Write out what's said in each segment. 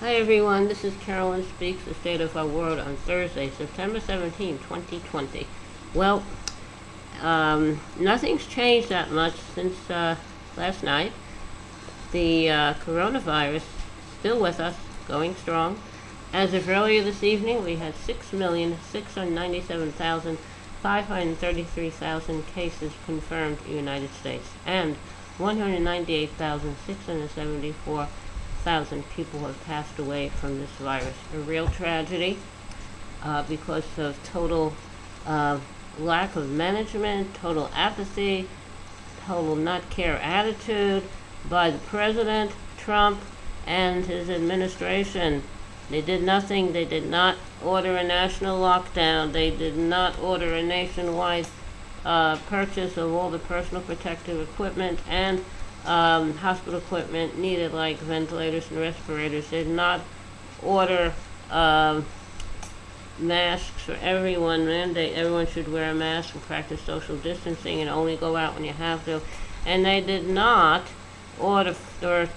Hi everyone, this is Carolyn Speaks, the state of our world on Thursday, September 17, 2020. Well, nothing's changed that much since last night. The coronavirus still with us, going strong. As of earlier this evening, we had 6,697,533 cases confirmed in the United States, and 198,674,000 people have passed away from this virus. A real tragedy because of total lack of management, total apathy, total not care attitude by the President, Trump, and his administration. They did nothing. They did not order a national lockdown. They did not order a nationwide purchase of all the personal protective equipment and hospital equipment needed, like ventilators and respirators. They did not order masks for everyone, mandate everyone should wear a mask and practice social distancing and only go out when you have to. And they did not order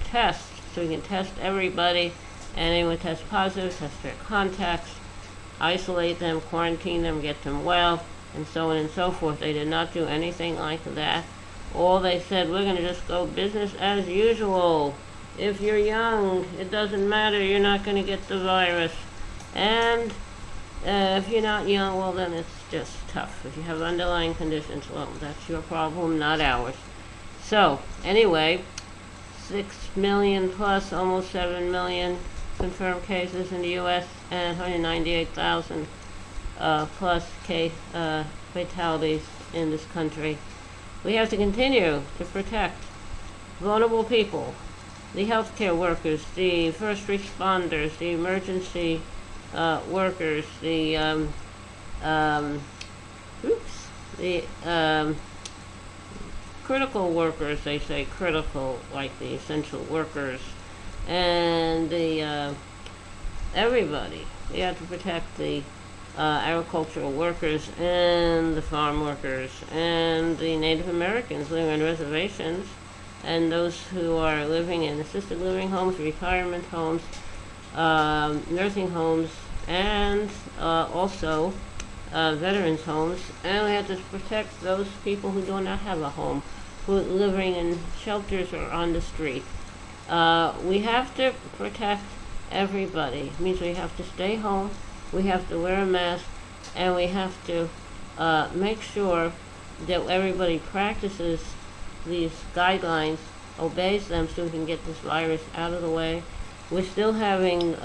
tests so we can test everybody, and anyone test positive, test their contacts, isolate them, quarantine them, get them well, and so on and so forth. They did not do anything like that. All they said, we're going to just go business as usual. If you're young, it doesn't matter, you're not going to get the virus. And if you're not young, well, then it's just tough. If you have underlying conditions, well, that's your problem, not ours. So, anyway, 6 million plus, almost 7 million confirmed cases in the U.S. and 198,000 plus fatalities in this country. We have to continue to protect vulnerable people, the healthcare workers, the first responders, the emergency workers, the critical workers. They say critical, like the essential workers, and the everybody. We have to protect the agricultural workers and the farm workers and the Native Americans living on reservations, and those who are living in assisted living homes, retirement homes, nursing homes, and also veterans homes. And we have to protect those people who do not have a home, who are living in shelters or on the street. We have to protect everybody. It means we have to stay home, we have to wear a mask, and we have to make sure that everybody practices these guidelines, obeys them, so we can get this virus out of the way. We're still having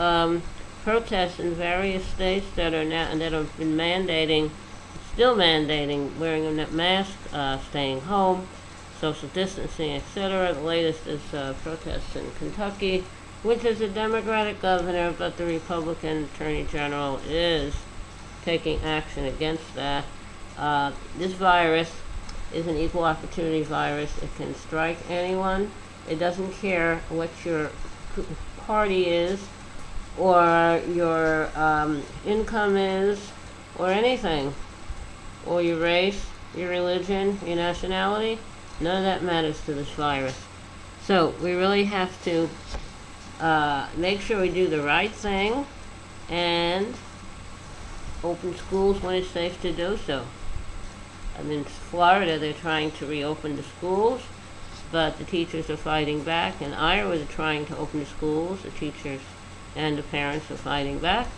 protests in various states that are now and that have been still mandating wearing a mask, staying home, social distancing, etc. The latest is protests in Kentucky, which is a Democratic governor, but the Republican Attorney General is taking action against that. This virus is an equal opportunity virus. It can strike anyone. It doesn't care what your party is, or your income is, or anything, or your race, your religion, your nationality. None of that matters to this virus. So we really have to make sure we do the right thing and open schools when it's safe to do so. In Florida, they're trying to reopen the schools, but the teachers are fighting back. In Iowa, they're trying to open the schools. The teachers and the parents are fighting back.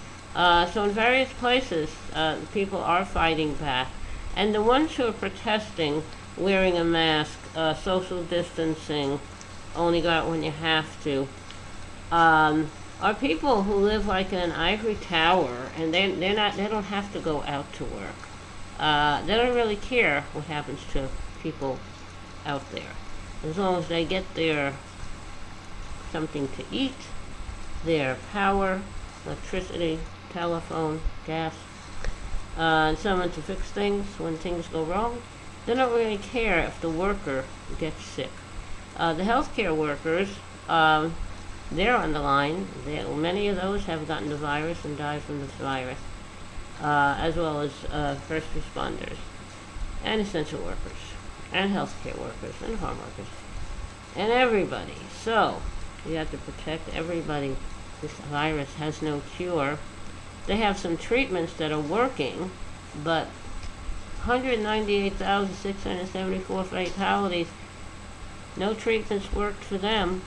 So in various places, people are fighting back. And the ones who are protesting, wearing a mask, social distancing, only go out when you have to, are people who live like in an ivory tower, and they don't have to go out to work. They don't really care what happens to people out there, as long as they get their something to eat, their power, electricity, telephone, gas, and someone to fix things when things go wrong. They don't really care if the worker gets sick. The healthcare workers, they're on the line. Many of those have gotten the virus and died from this virus, as well as first responders and essential workers and healthcare workers and farm workers and everybody. So we have to protect everybody this virus has no cure. They have some treatments that are working, but 198,674 fatalities, no treatments worked for them.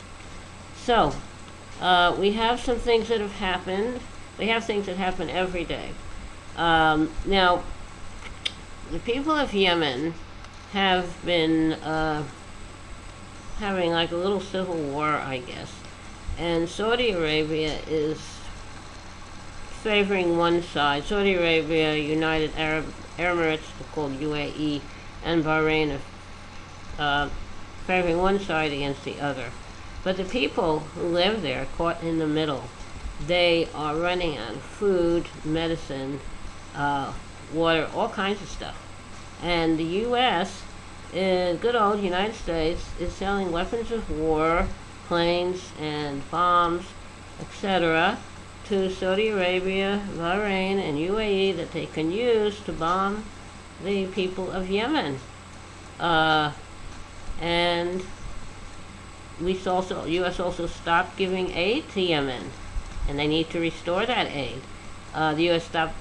So, we have some things that have happened. We have things that happen every day. Now, the people of Yemen have been having like a little civil war, I guess. And Saudi Arabia is favoring one side. Saudi Arabia, United Arab Emirates, called UAE, and Bahrain are favoring one side against the other. But the people who live there are caught in the middle. They are running out of food, medicine, water, all kinds of stuff. And the U.S., good old United States, is selling weapons of war, planes and bombs, etc., to Saudi Arabia, Bahrain, and UAE that they can use to bomb the people of Yemen. And U.S. also stopped giving aid to Yemen, and they need to restore that aid. The U.S. stopped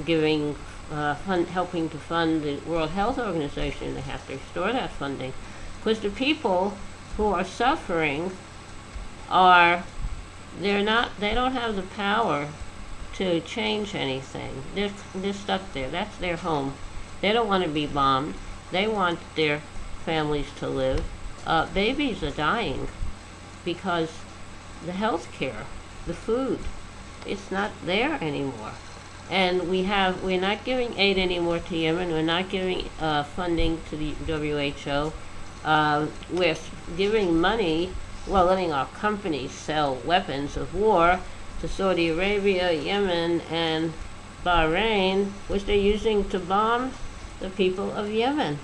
giving, helping to fund the World Health Organization. They have to restore that funding, because the people who are suffering they don't have the power to change anything. They're stuck there. That's their home. They don't want to be bombed. They want their families to live. Babies are dying because the health care, the food, it's not there anymore. And we're not giving aid anymore to Yemen. We're not giving funding to the WHO. We're giving money, letting our companies sell weapons of war to Saudi Arabia, Yemen, and Bahrain, which they're using to bomb the people of Yemen.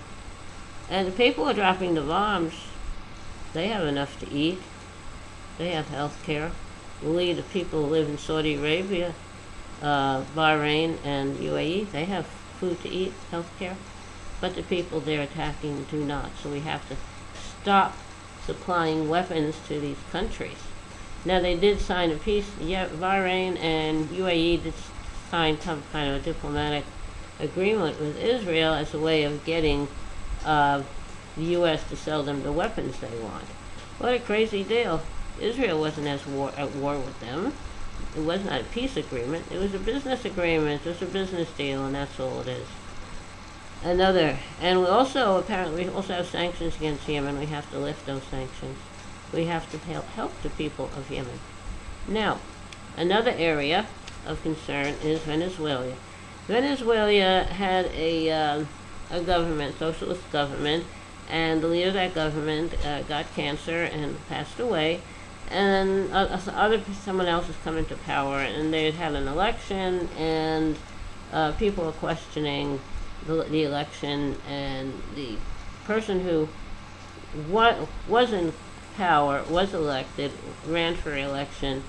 And the people who are dropping the bombs, they have enough to eat. They have health care. The people who live in Saudi Arabia, Bahrain, and UAE, they have food to eat, health care. But the people they're attacking do not. So we have to stop supplying weapons to these countries. Now, they did sign a peace. Bahrain and UAE did sign some kind of a diplomatic agreement with Israel as a way of getting the U.S. to sell them the weapons they want. What a crazy deal. Israel wasn't at war with them. It was not a peace agreement. It was a business agreement. It was a business deal, and that's all it is. And we also have sanctions against Yemen. We have to lift those sanctions. We have to help the people of Yemen. Now, another area of concern is Venezuela. Venezuela had a government, socialist government, and the leader of that government got cancer and passed away. And someone else has come into power, and they had an election, and people are questioning the election, and the person who was in power was elected, ran for election,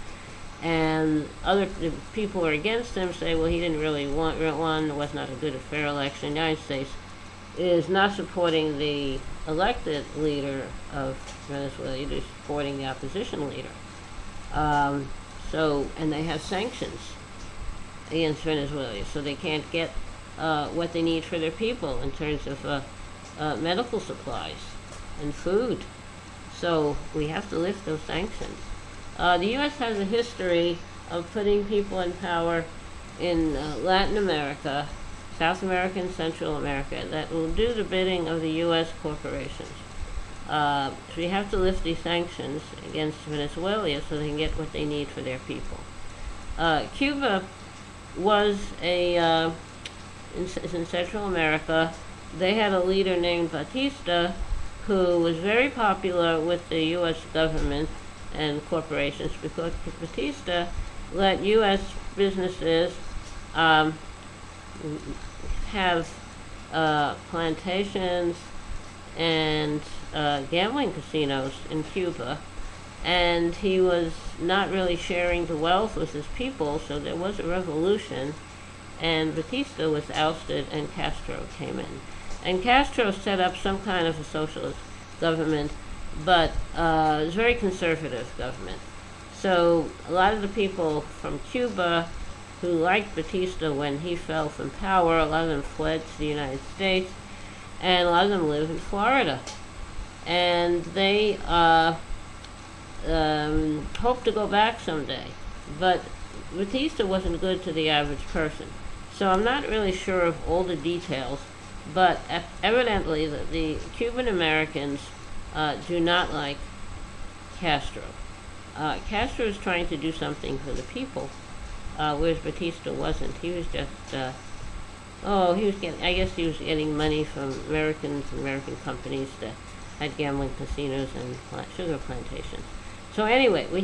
and other people who are against him say, well, he didn't really want one, it was not a good or fair election. The United States is not supporting the elected leader of Venezuela, it is supporting the opposition leader. And they have sanctions against Venezuela, so they can't get what they need for their people in terms of medical supplies and food. So we have to lift those sanctions. The U.S. has a history of putting people in power in Latin America, South America, and Central America that will do the bidding of the U.S. corporations. So we have to lift these sanctions against Venezuela so they can get what they need for their people. Cuba was in Central America. They had a leader named Batista who was very popular with the U.S. government and corporations because Batista let U.S. businesses have plantations and gambling casinos in Cuba, and he was not really sharing the wealth with his people, so there was a revolution, and Batista was ousted and Castro came in. And Castro set up some kind of a socialist government, but it was a very conservative government. So a lot of the people from Cuba who liked Batista when he fell from power, a lot of them fled to the United States, and a lot of them live in Florida. And they hope to go back someday. But Batista wasn't good to the average person. So I'm not really sure of all the details, but evidently the Cuban Americans do not like Castro. Castro is trying to do something for the people, whereas Batista wasn't. He was just, I guess he was getting money from American companies that had gambling casinos and sugar plantations. So anyway, the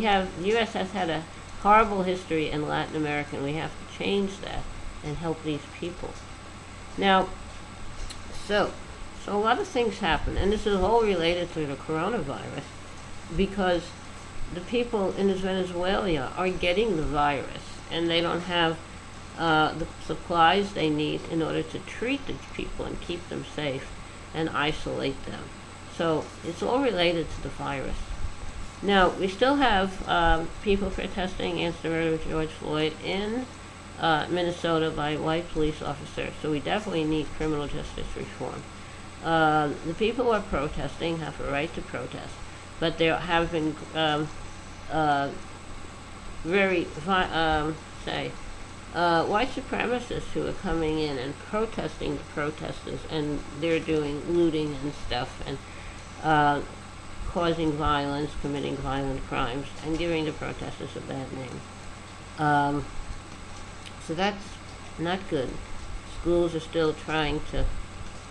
U.S. has had a horrible history in Latin America, and we have to change that and help these people. Now, so a lot of things happen, and this is all related to the coronavirus, because the people in Venezuela are getting the virus, and they don't have the supplies they need in order to treat the people and keep them safe and isolate them. So it's all related to the virus. Now, we still have people protesting against the murder of George Floyd in Minnesota by a white police officer, so we definitely need criminal justice reform. The people who are protesting have a right to protest, but there have been white supremacists who are coming in and protesting the protesters, and they're doing looting and stuff, and causing violence, committing violent crimes, and giving the protesters a bad name. So that's not good. Schools are still trying to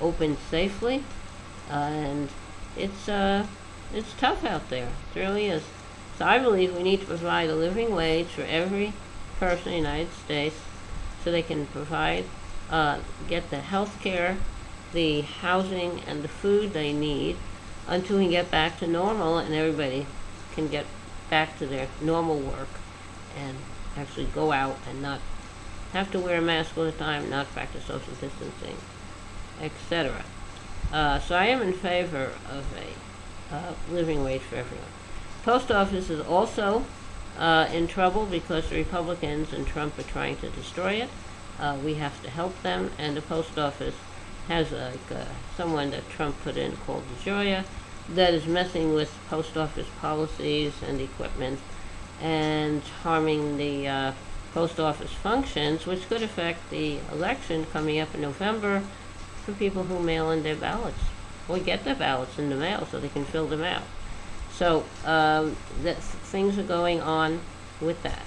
open safely, and it's tough out there. It really is. So I believe we need to provide a living wage for every person in the United States, so they can get the health care, the housing, and the food they need until we get back to normal and everybody can get back to their normal work and actually go out and not have to wear a mask all the time, not practice social distancing, etc. So I am in favor of a living wage for everyone. Post office is also in trouble because the Republicans and Trump are trying to destroy it. We have to help them, and the post office has someone that Trump put in called DeGioia that is messing with post office policies and equipment and harming the post office functions, which could affect the election coming up in November for people who mail in their ballots or get their ballots in the mail so they can fill them out. So things are going on with that.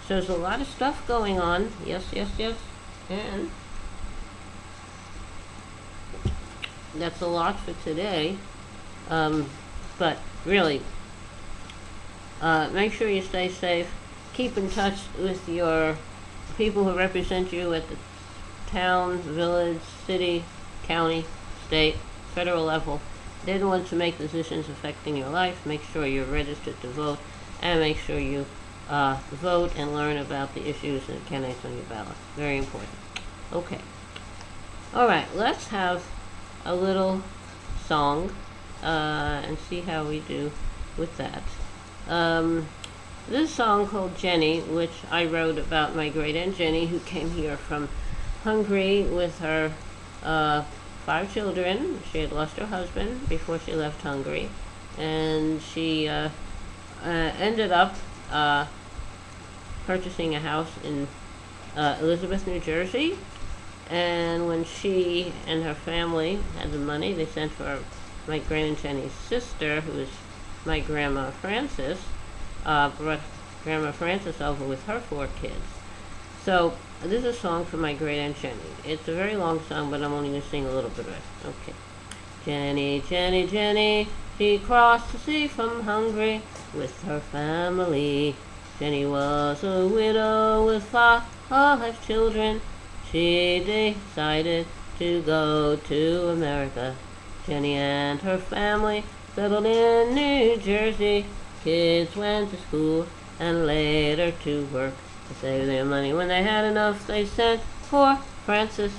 So there's a lot of stuff going on. Yes. And that's a lot for today. But really, make sure you stay safe. Keep in touch with your people who represent you at the town, village, city, county, state, federal level. They're the ones who make decisions affecting your life. Make sure you're registered to vote, and make sure you vote and learn about the issues and candidates on your ballot. Very important. Okay. All right, let's have a little song and see how we do with that. This song called Jenny, which I wrote about my great aunt Jenny, who came here from Hungary with her 5 children. She had lost her husband before she left Hungary, and she ended up purchasing a house in Elizabeth, New Jersey. And when she and her family had the money, they sent for my great aunt Jenny's sister, who is my grandma Frances, brought Grandma Frances over with her 4 kids. So this is a song for my great aunt Jenny. It's a very long song, but I'm only going to sing a little bit of it. Okay. Jenny, Jenny, Jenny, she crossed the sea from Hungary with her family. Jenny was a widow with 5 children. She decided to go to America. Jenny and her family settled in New Jersey. Kids went to school and later to work. To save their money when they had enough, they sent for Frances,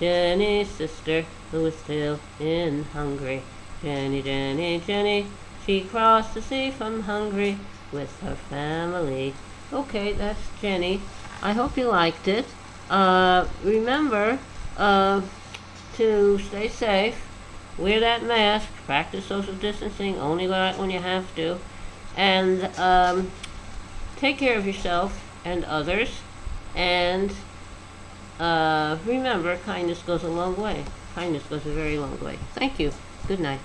Jenny's sister, who was still in Hungary. Jenny, Jenny, Jenny, she crossed the sea from Hungary with her family. Okay, that's Jenny. I hope you liked it. Remember to stay safe, wear that mask, practice social distancing, only go out when you have to, and take care of yourself and others. And remember, kindness goes a long way. Kindness goes a very long way. Thank you. Good night.